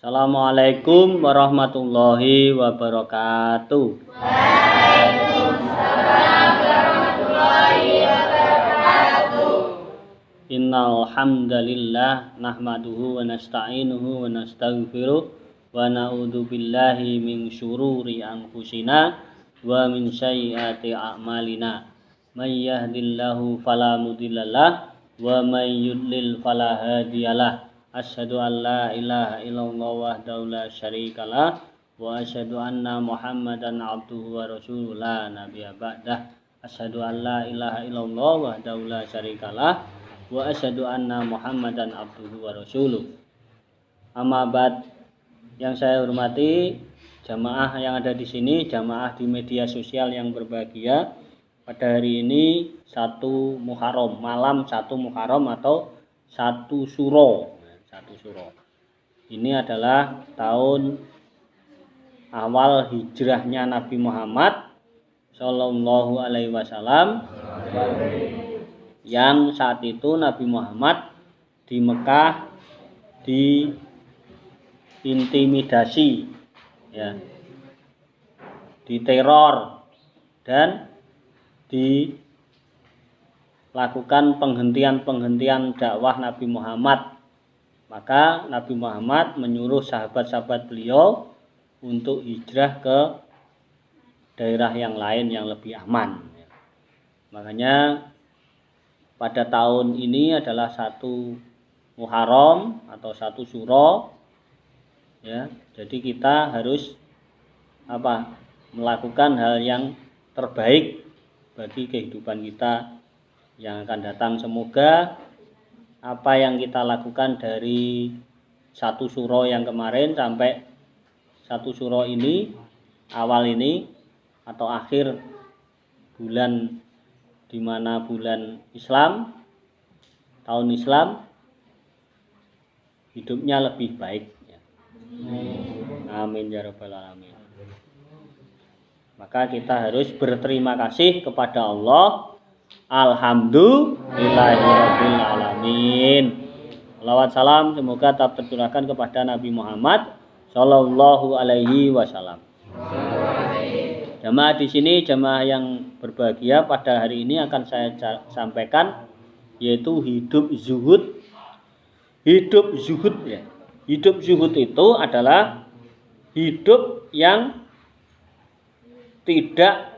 Assalamualaikum warahmatullahi wabarakatuh. Waalaikumsalam warahmatullahi wabarakatuh. Innal hamdalillah nahmaduhu wa nasta'inuhu wa nastaghfiruh wa na'udzu billahi min syururi anfusina wa min sayyiati a'malina. May yahdihillahu fala mudhillalah wa may yudlil fala hadiyalah. Asyhadu an la ilaha illallah wahdahu la syarikalah wa asyhadu anna Muhammadan abduhu wa rasuluhu la nabiyya ba'dah. Asyhadu an la ilaha illallah wahdahu la syarikalah wa asyhadu anna Muhammadan abduhu wa rasuluh. Amma ba'd. Yang saya hormati jamaah yang ada di sini, jamaah di media sosial yang berbahagia. Pada hari ini 1 Muharram, malam 1 Muharram atau 1 Syuro. 1 Syuro. Ini adalah tahun awal hijrahnya Nabi Muhammad Shallallahu Alaihi Wasallam, yang saat itu Nabi Muhammad di Mekah diintimidasi, ya, diteror dan dilakukan penghentian dakwah Nabi Muhammad. Maka Nabi Muhammad menyuruh sahabat-sahabat beliau untuk hijrah ke daerah yang lain yang lebih aman. Makanya pada tahun ini adalah 1 Muharram atau 1 Syuro, ya. Jadi kita harus melakukan hal yang terbaik bagi kehidupan kita yang akan datang. Semoga apa yang kita lakukan dari 1 Syuro yang kemarin sampai 1 Syuro ini, awal ini atau akhir bulan, di mana bulan Islam, tahun Islam, hidupnya lebih baik, ya. Amin ya rabbal alamin. Maka kita harus berterima kasih kepada Allah. Alhamdulillahirabbil alamin. Salawat salam semoga tetap tercurahkan kepada Nabi Muhammad Shallallahu Alaihi Wasallam. Jamaah di sini, jamaah yang berbahagia, pada hari ini akan saya sampaikan yaitu hidup zuhud. Hidup zuhud, ya. Hidup zuhud itu adalah hidup yang tidak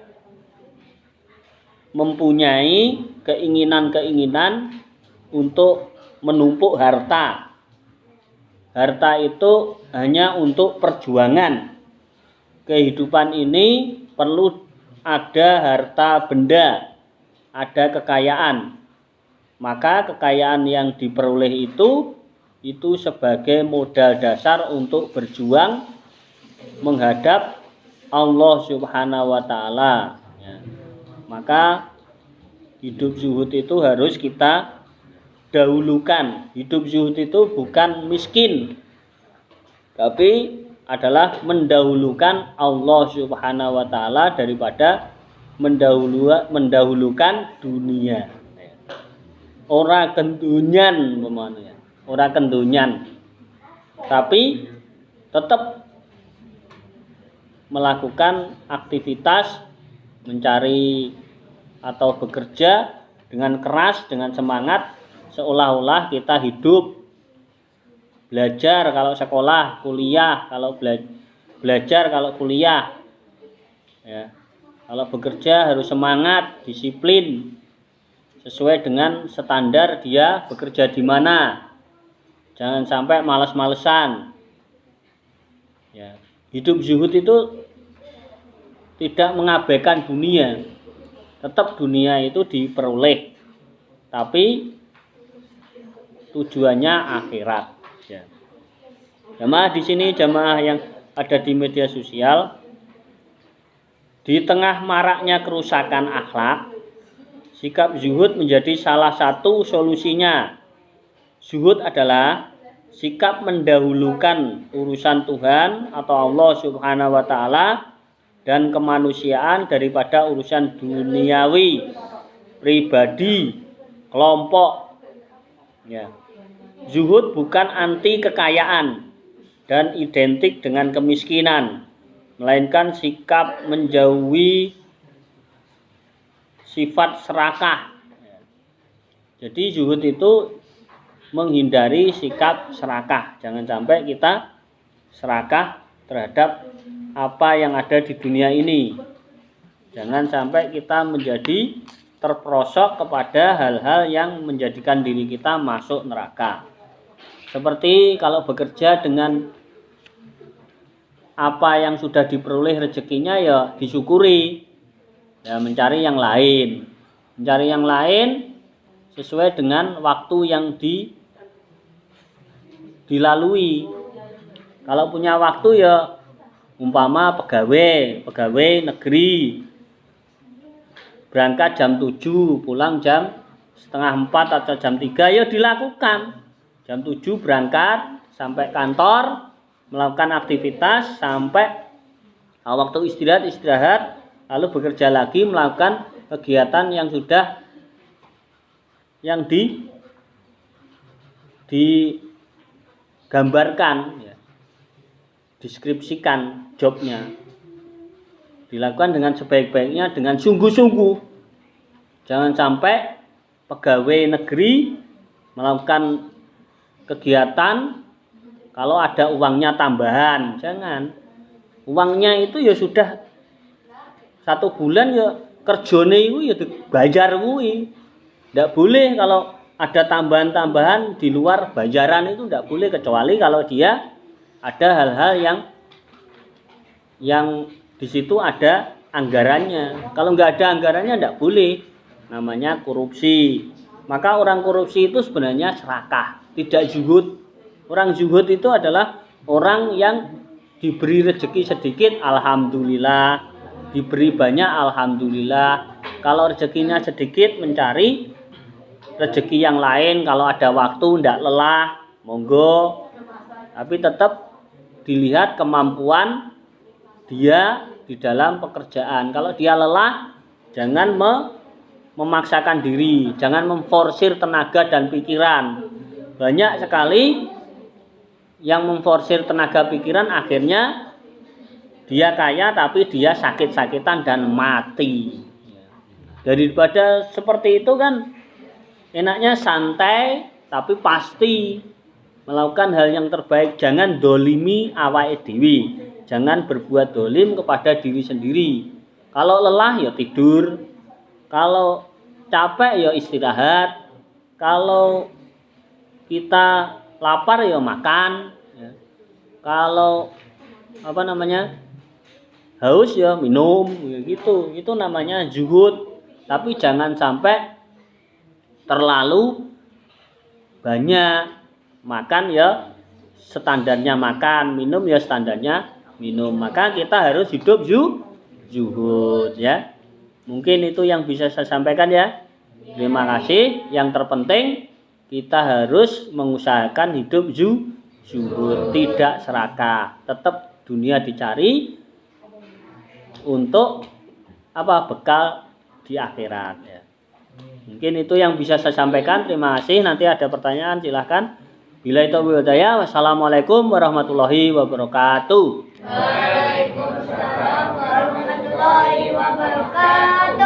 mempunyai keinginan-keinginan untuk menumpuk harta. Harta itu hanya untuk perjuangan. Kehidupan ini perlu ada harta benda, ada kekayaan. Maka kekayaan yang diperoleh itu sebagai modal dasar untuk berjuang menghadap Allah Subhanahu wa Ta'ala, ya. Maka hidup zuhud itu harus kita dahulukan. Hidup zuhud itu bukan miskin, tapi adalah mendahulukan Allah Subhanahu wa Ta'ala daripada mendahulukan dunia. Ora kendunyan pemane. Ora kendunyan. Tapi tetap melakukan aktivitas mencari atau bekerja dengan keras, dengan semangat, seolah-olah kita hidup. Belajar kalau sekolah, kuliah kalau belajar kalau kuliah, ya. Kalau bekerja harus semangat, disiplin, sesuai dengan standar dia bekerja di mana. Jangan sampai malas-malesan, ya. Hidup zuhud itu tidak mengabaikan dunia. Tetap dunia itu diperoleh, tapi tujuannya akhirat, ya. Jamaah di sini, jamaah yang ada di media sosial, di tengah maraknya kerusakan akhlak, sikap zuhud menjadi salah satu solusinya. Zuhud adalah sikap mendahulukan urusan Tuhan atau Allah Subhanahu wa Ta'ala dan kemanusiaan daripada urusan duniawi, pribadi, kelompok, ya. Zuhud bukan anti kekayaan, dan identik dengan kemiskinan, melainkan sikap menjauhi sifat serakah. Jadi zuhud itu menghindari sikap serakah. Jangan sampai kita serakah terhadap apa yang ada di dunia ini. Jangan sampai kita menjadi terperosok kepada hal-hal yang menjadikan diri kita masuk neraka. Seperti kalau bekerja dengan apa yang sudah diperoleh rezekinya ya disyukuri. Ya mencari yang lain. Mencari yang lain sesuai dengan waktu yang dilalui. Kalau punya waktu ya umpama pegawai negeri berangkat jam 7, pulang jam setengah 4 atau jam 3 ya dilakukan. Jam 7 berangkat sampai kantor, melakukan aktivitas sampai waktu istirahat, lalu bekerja lagi melakukan kegiatan yang sudah digambarkan, ya, deskripsikan jobnya. Dilakukan dengan sebaik-baiknya, dengan sungguh-sungguh. Jangan sampai pegawai negeri melakukan kegiatan kalau ada uangnya tambahan. Jangan. Uangnya itu ya sudah 1 bulan ya kerjone itu ya dibayar kuwi. Tidak boleh kalau ada tambahan-tambahan di luar bayaran itu tidak boleh, kecuali kalau dia ada hal-hal yang di situ ada anggarannya. Kalau nggak ada anggarannya tidak boleh. Namanya korupsi. Maka orang korupsi itu sebenarnya serakah, tidak zuhud. Orang zuhud itu adalah orang yang diberi rezeki sedikit, alhamdulillah. Diberi banyak, alhamdulillah. Kalau rezekinya sedikit, mencari rezeki yang lain. Kalau ada waktu, tidak lelah, monggo. Tapi tetap dilihat kemampuan dia di dalam pekerjaan. Kalau dia lelah, jangan memaksakan diri, jangan memforsir tenaga dan pikiran. Banyak sekali yang memforsir tenaga pikiran, akhirnya dia kaya tapi dia sakit-sakitan dan mati. Daripada seperti itu kan enaknya santai tapi pasti melakukan hal yang terbaik. Jangan dolimi awake dewi, jangan berbuat dolim kepada diri sendiri. Kalau lelah ya tidur, kalau capek ya istirahat, kalau kita lapar ya makan, ya. Kalau haus ya minum, ya gitu. Itu namanya zuhud. Tapi jangan sampai terlalu banyak. Makan ya standarnya makan, minum ya standarnya minum. Maka kita harus hidup zuhud, ya. Mungkin itu yang bisa saya sampaikan, ya. Terima kasih. Yang terpenting kita harus mengusahakan hidup zuhud, tidak serakah. Tetap dunia dicari untuk bekal di akhirat, ya. Mungkin itu yang bisa saya sampaikan. Terima kasih. Nanti ada pertanyaan silahkan. Billahi taufiq wal hidayah. Wassalamualaikum warahmatullahi wabarakatuh. Waalaikumsalam warahmatullahi wabarakatuh.